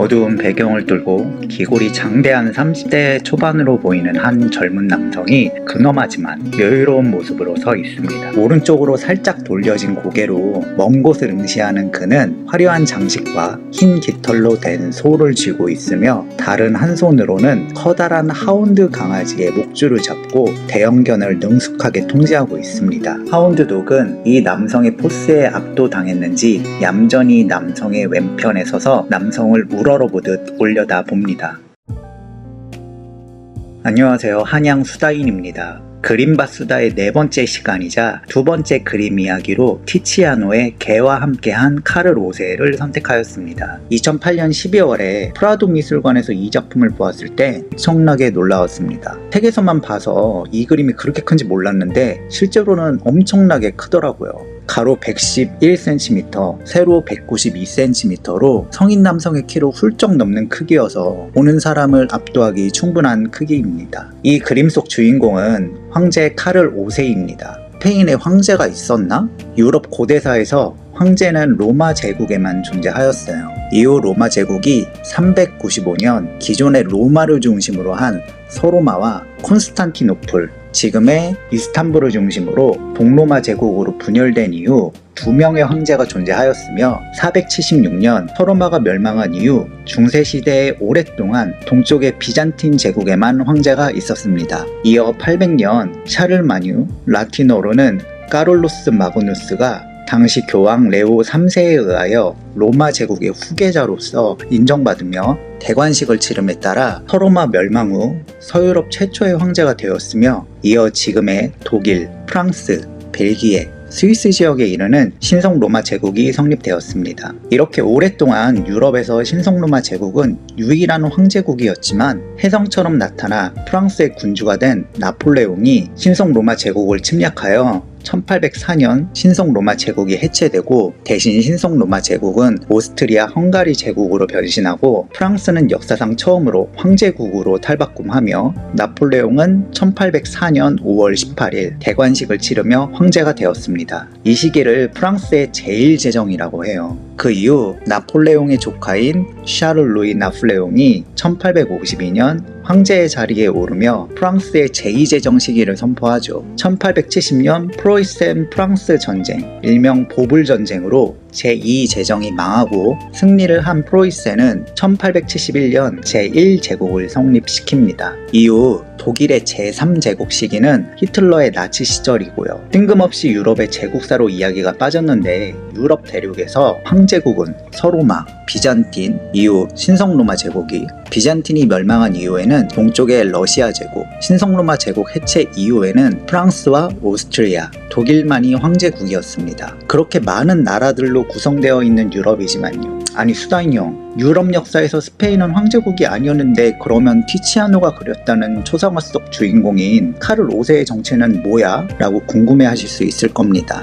어두운 배경을 뚫고 기골이 장대한 30대 초반으로 보이는 한 젊은 남성이 근엄하지만 여유로운 모습으로 서 있습니다. 오른쪽으로 살짝 돌려진 고개로 먼 곳을 응시하는 그는 화려한 장식과 흰 깃털로 된 소를 쥐고 있으며 다른 한 손으로는 커다란 하운드 강아지의 목줄을 잡고 대형견을 능숙하게 통제하고 있습니다. 하운드 독은 이 남성의 포스에 압도당했는지 얌전히 남성의 왼편에 서서 남성을 우러러보듯 올려다 봅니다. 안녕하세요. 한양 수다인입니다. 그림바 수다의 네 번째 시간이자 두 번째 그림 이야기로 티치아노의 개와 함께한 카를 5세를 선택하였습니다. 2008년 12월에 프라도 미술관에서 이 작품을 보았을 때 엄청나게 놀라웠습니다. 책에서만 봐서 이 그림이 그렇게 큰지 몰랐는데 실제로는 엄청나게 크더라고요. 가로 111cm, 세로 192cm로 성인 남성의 키로 훌쩍 넘는 크기여서 보는 사람을 압도하기 충분한 크기입니다. 이 그림 속 주인공은 황제 카를 5세입니다. 스페인에 황제가 있었나? 유럽 고대사에서 황제는 로마 제국에만 존재하였어요. 이후 로마 제국이 395년 기존의 로마를 중심으로 한 서로마와 콘스탄티노플, 지금의 이스탄불을 중심으로 동로마 제국으로 분열된 이후 두 명의 황제가 존재하였으며 476년 서로마가 멸망한 이후 중세시대에 오랫동안 동쪽의 비잔틴 제국에만 황제가 있었습니다. 이어 800년 샤를마뉴, 라틴어로는 까롤로스 마그누스가 당시 교황 레오 3세에 의하여 로마 제국의 후계자로서 인정받으며 대관식을 치름에 따라 서로마 멸망 후 서유럽 최초의 황제가 되었으며 이어 지금의 독일, 프랑스, 벨기에, 스위스 지역에 이르는 신성 로마 제국이 성립되었습니다. 이렇게 오랫동안 유럽에서 신성 로마 제국은 유일한 황제국이었지만 혜성처럼 나타나 프랑스의 군주가 된 나폴레옹이 신성 로마 제국을 침략하여 1804년 신성 로마 제국이 해체되고 대신 신성 로마 제국은 오스트리아 헝가리 제국으로 변신하고 프랑스는 역사상 처음으로 황제국으로 탈바꿈하며 나폴레옹은 1804년 5월 18일 대관식을 치르며 황제가 되었습니다. 이 시기를 프랑스의 제1제정이라고 해요. 그 이후 나폴레옹의 조카인 샤를 루이 나폴레옹이 1852년 황제의 자리에 오르며 프랑스의 제2제정 시기를 선포하죠. 1870년 프로이센 프랑스 전쟁, 일명 보불 전쟁으로 제2제정이 망하고 승리를 한 프로이센은 1871년 제1제국을 성립시킵니다. 이후 독일의 제3제국 시기는 히틀러의 나치 시절이고요. 뜬금없이 유럽의 제국사로 이야기가 빠졌는데 유럽 대륙에서 황제국은 서로마, 비잔틴, 이후 신성로마 제국이, 비잔틴이 멸망한 이후에는 동쪽의 러시아 제국, 신성로마 제국 해체 이후에는 프랑스와 오스트리아, 독일만이 황제국이었습니다. 그렇게 많은 나라들로 구성되어 있는 유럽이지만요. 아니 수다인 형, 유럽 역사에서 스페인은 황제국이 아니었는데 그러면 티치아노가 그렸다는 초상화 속 주인공인 카를 5세의 정체는 뭐야? 라고 궁금해하실 수 있을 겁니다.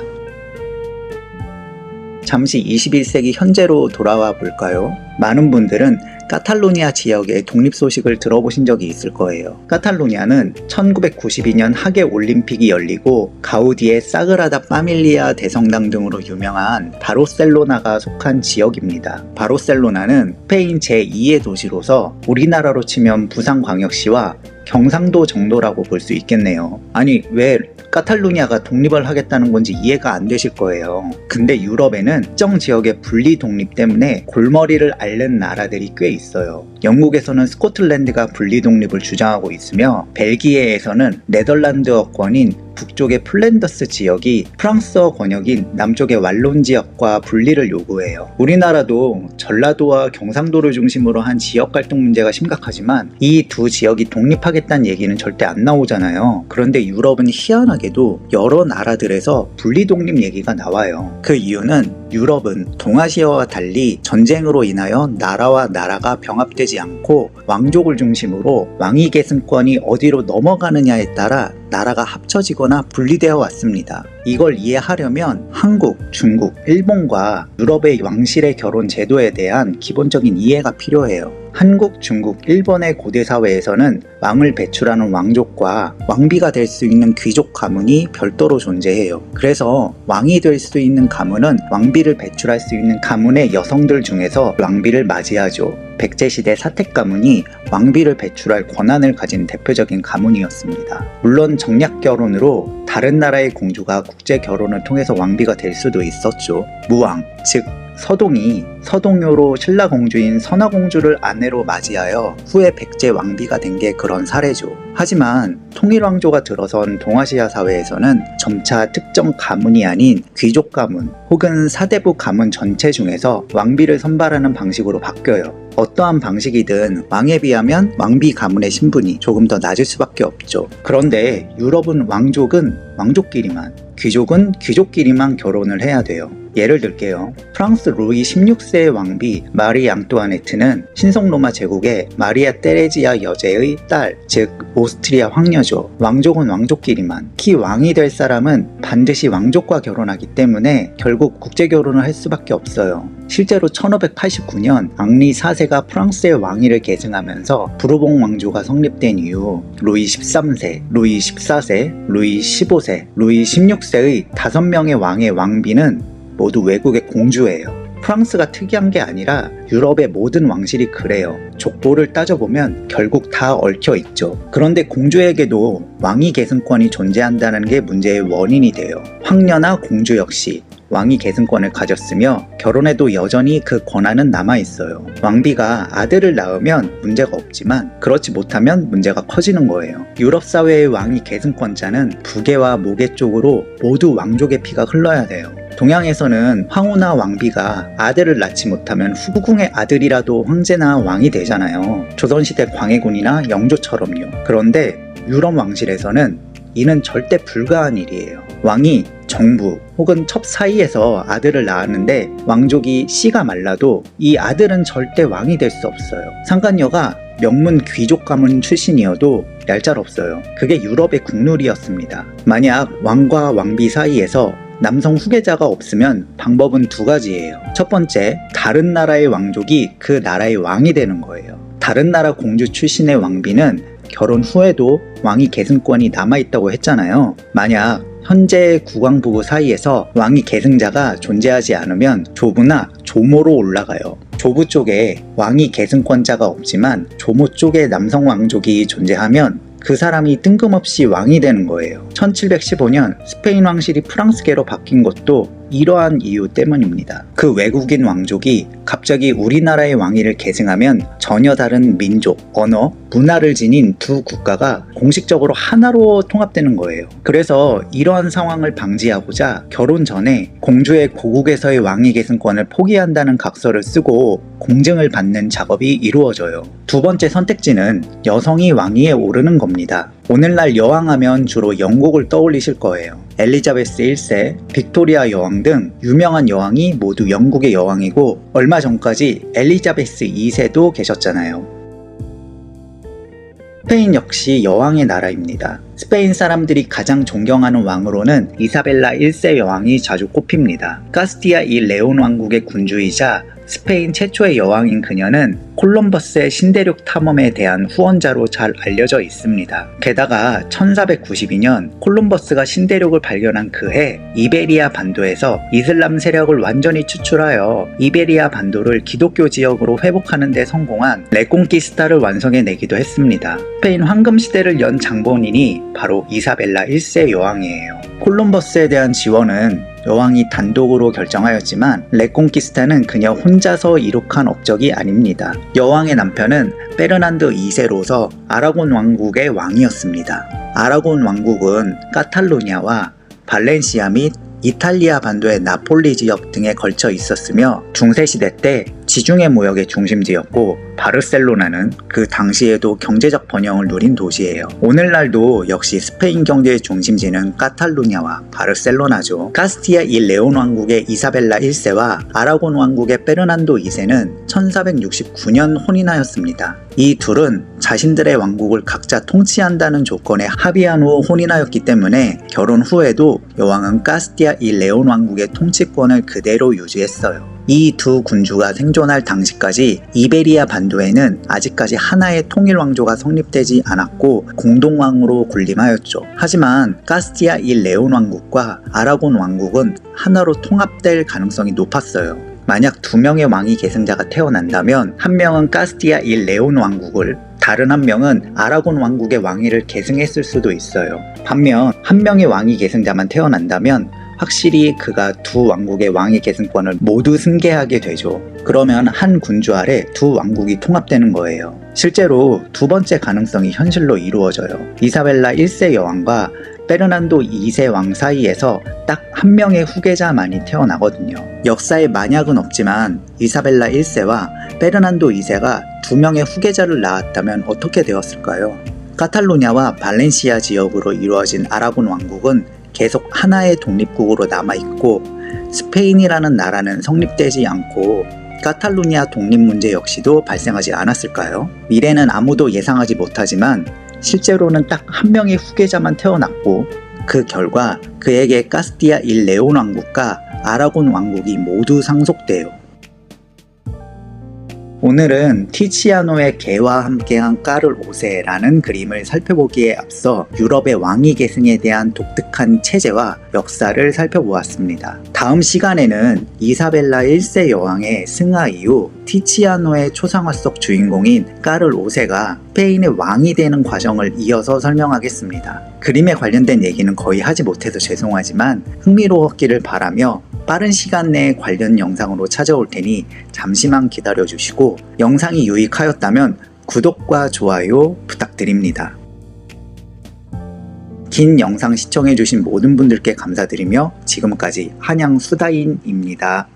잠시 21세기 현재로 돌아와 볼까요? 많은 분들은 카탈루니아 지역의 독립 소식을 들어보신 적이 있을 거예요. 카탈루니아는 1992년 하계 올림픽이 열리고 가우디의 사그라다 파밀리아 대성당 등으로 유명한 바르셀로나가 속한 지역입니다. 바르셀로나는 스페인 제2의 도시로서 우리나라로 치면 부산광역시와 경상도 정도라고 볼 수 있겠네요. 아니 왜 카탈루니아가 독립을 하겠다는 건지 이해가 안 되실 거예요. 근데 유럽에는 특정 지역의 분리 독립 때문에 골머리를 앓는 나라들이 꽤 있어요. 영국에서는 스코틀랜드가 분리 독립을 주장하고 있으며 벨기에에서는 네덜란드어권인 북쪽의 플랜더스 지역이 프랑스어 권역인 남쪽의 왈론 지역과 분리를 요구해요. 우리나라도 전라도와 경상도를 중심으로 한 지역 갈등 문제가 심각하지만 이 두 지역이 독립하겠다는 얘기는 절대 안 나오잖아요. 그런데 유럽은 희한하게도 여러 나라들에서 분리 독립 얘기가 나와요. 그 이유는 유럽은 동아시아와 달리 전쟁으로 인하여 나라와 나라가 병합되지 않고 왕족을 중심으로 왕위 계승권이 어디로 넘어가느냐에 따라 나라가 합쳐지거나 분리되어 왔습니다. 이걸 이해하려면 한국, 중국, 일본과 유럽의 왕실의 결혼 제도에 대한 기본적인 이해가 필요해요. 한국, 중국, 일본의 고대 사회에서는 왕을 배출하는 왕족과 왕비가 될 수 있는 귀족 가문이 별도로 존재해요. 그래서 왕이 될 수 있는 가문은 왕비를 배출할 수 있는 가문의 여성들 중에서 왕비를 맞이하죠. 백제시대 사택 가문이 왕비를 배출할 권한을 가진 대표적인 가문이었습니다. 물론 정략 결혼으로 다른 나라의 공주가 국제 결혼을 통해서 왕비가 될 수도 있었죠. 무왕, 즉 서동이 서동요로 신라공주인 선화공주를 아내로 맞이하여 후에 백제 왕비가 된 게 그런 사례죠. 하지만 통일왕조가 들어선 동아시아 사회에서는 점차 특정 가문이 아닌 귀족 가문 혹은 사대부 가문 전체 중에서 왕비를 선발하는 방식으로 바뀌어요. 어떠한 방식이든 왕에 비하면 왕비 가문의 신분이 조금 더 낮을 수밖에 없죠. 그런데 유럽은 왕족은 왕족끼리만, 귀족은 귀족끼리만 결혼을 해야 돼요. 예를 들게요. 프랑스 루이 16세의 왕비 마리 앙뚜아네트는 신성로마 제국의 마리아 테레지아 여제의 딸, 즉 오스트리아 황녀죠. 왕족은 왕족끼리만, 특히 왕이 될 사람은 반드시 왕족과 결혼하기 때문에 결국 국제 결혼을 할 수밖에 없어요. 실제로 1589년 앙리 4세가 프랑스의 왕위를 계승하면서 부르봉 왕조가 성립된 이후 루이 13세, 루이 14세, 루이 15세, 루이 16세의 5명의 왕의 왕비는 모두 외국의 공주예요. 프랑스가 특이한 게 아니라 유럽의 모든 왕실이 그래요. 족보를 따져보면 결국 다 얽혀 있죠. 그런데 공주에게도 왕위 계승권이 존재한다는 게 문제의 원인이 돼요. 황녀나 공주 역시 왕위 계승권을 가졌으며 결혼해도 여전히 그 권한은 남아있어요. 왕비가 아들을 낳으면 문제가 없지만 그렇지 못하면 문제가 커지는 거예요. 유럽 사회의 왕위 계승권자는 부계와 모계 쪽으로 모두 왕족의 피가 흘러야 돼요. 동양에서는 황후나 왕비가 아들을 낳지 못하면 후궁의 아들이라도 황제나 왕이 되잖아요. 조선시대 광해군이나 영조처럼요. 그런데 유럽 왕실에서는 이는 절대 불가한 일이에요. 왕이 정부 혹은 첩 사이에서 아들을 낳았는데 왕족이 씨가 말라도 이 아들은 절대 왕이 될 수 없어요. 상간녀가 명문 귀족 가문 출신이어도 얄짤없어요. 그게 유럽의 국룰이었습니다. 만약 왕과 왕비 사이에서 남성 후계자가 없으면 방법은 두 가지예요. 첫 번째, 다른 나라의 왕족이 그 나라의 왕이 되는 거예요. 다른 나라 공주 출신의 왕비는 결혼 후에도 왕위 계승권이 남아있다고 했잖아요. 만약 현재 국왕부부 사이에서 왕위 계승자가 존재하지 않으면 조부나 조모로 올라가요. 조부 쪽에 왕위 계승권자가 없지만 조모 쪽에 남성 왕족이 존재하면 그 사람이 뜬금없이 왕이 되는 거예요. 1715년 스페인 왕실이 프랑스계로 바뀐 것도 이러한 이유 때문입니다. 그 외국인 왕족이 갑자기 우리나라의 왕위를 계승하면 전혀 다른 민족, 언어, 문화를 지닌 두 국가가 공식적으로 하나로 통합되는 거예요. 그래서 이러한 상황을 방지하고자 결혼 전에 공주의 고국에서의 왕위 계승권을 포기한다는 각서를 쓰고 공증을 받는 작업이 이루어져요. 두 번째 선택지는 여성이 왕위에 오르는 겁니다. 오늘날 여왕하면 주로 영국을 떠올리실 거예요. 엘리자베스 1세, 빅토리아 여왕 등 유명한 여왕이 모두 영국의 여왕이고 얼마 전까지 엘리자베스 2세도 계셨잖아요. 스페인 역시 여왕의 나라입니다. 스페인 사람들이 가장 존경하는 왕으로는 이사벨라 1세 여왕이 자주 꼽힙니다. 카스티아 이 레온 왕국의 군주이자 스페인 최초의 여왕인 그녀는 콜럼버스의 신대륙 탐험에 대한 후원자로 잘 알려져 있습니다. 게다가 1492년 콜럼버스가 신대륙을 발견한 그해 이베리아 반도에서 이슬람 세력을 완전히 추출하여 이베리아 반도를 기독교 지역으로 회복하는 데 성공한 레콩키스타를 완성해내기도 했습니다. 스페인 황금시대를 연 장본인이 바로 이사벨라 1세 여왕이에요. 콜럼버스에 대한 지원은 여왕이 단독으로 결정하였지만 레콩키스타는 그녀 혼자서 이룩한 업적이 아닙니다. 여왕의 남편은 페르난도 2세로서 아라곤 왕국의 왕이었습니다. 아라곤 왕국은 카탈루냐와 발렌시아 및 이탈리아 반도의 나폴리 지역 등에 걸쳐 있었으며 중세시대 때 지중해 무역의 중심지였고 바르셀로나는 그 당시에도 경제적 번영을 누린 도시예요. 오늘날도 역시 스페인 경제의 중심지는 카탈루냐와 바르셀로나죠. 카스티아 이 레온 왕국의 이사벨라 1세와 아라곤 왕국의 페르난도 2세는 1469년 혼인하였습니다. 이 둘은 자신들의 왕국을 각자 통치한다는 조건에 합의한 후 혼인하였기 때문에 결혼 후에도 여왕은 카스티아 이 레온 왕국의 통치권을 그대로 유지했어요. 이 두 군주가 생존할 당시까지 이베리아 반도에는 아직까지 하나의 통일 왕조가 성립되지 않았고 공동왕으로 군림하였죠. 하지만 카스티아 이 레온 왕국과 아라곤 왕국은 하나로 통합될 가능성이 높았어요. 만약 두 명의 왕위 계승자가 태어난다면 한 명은 카스티아 이 레온 왕국을, 다른 한 명은 아라곤 왕국의 왕위를 계승했을 수도 있어요. 반면 한 명의 왕위 계승자만 태어난다면 확실히 그가 두 왕국의 왕위 계승권을 모두 승계하게 되죠. 그러면 한 군주 아래 두 왕국이 통합되는 거예요. 실제로 두 번째 가능성이 현실로 이루어져요. 이사벨라 1세 여왕과 페르난도 2세 왕 사이에서 딱 한 명의 후계자만이 태어나거든요. 역사에 만약은 없지만 이사벨라 1세와 페르난도 2세가 두 명의 후계자를 낳았다면 어떻게 되었을까요? 카탈루냐와 발렌시아 지역으로 이루어진 아라곤 왕국은 계속 하나의 독립국으로 남아있고 스페인이라는 나라는 성립되지 않고 카탈루냐 독립 문제 역시도 발생하지 않았을까요? 미래는 아무도 예상하지 못하지만 실제로는 딱 한 명의 후계자만 태어났고 그 결과 그에게 카스티아 일 레온 왕국과 아라곤 왕국이 모두 상속돼요. 오늘은 티치아노의 개와 함께한 까를 5세라는 그림을 살펴보기에 앞서 유럽의 왕위 계승에 대한 독특한 체제와 역사를 살펴보았습니다. 다음 시간에는 이사벨라 1세 여왕의 승하 이후 티치아노의 초상화 속 주인공인 까를 5세가 스페인의 왕이 되는 과정을 이어서 설명하겠습니다. 그림에 관련된 얘기는 거의 하지 못해서 죄송하지만 흥미로웠기를 바라며 빠른 시간 내에 관련 영상으로 찾아올 테니 잠시만 기다려주시고 영상이 유익하였다면 구독과 좋아요 부탁드립니다. 긴 영상 시청해주신 모든 분들께 감사드리며 지금까지 한양수다인입니다.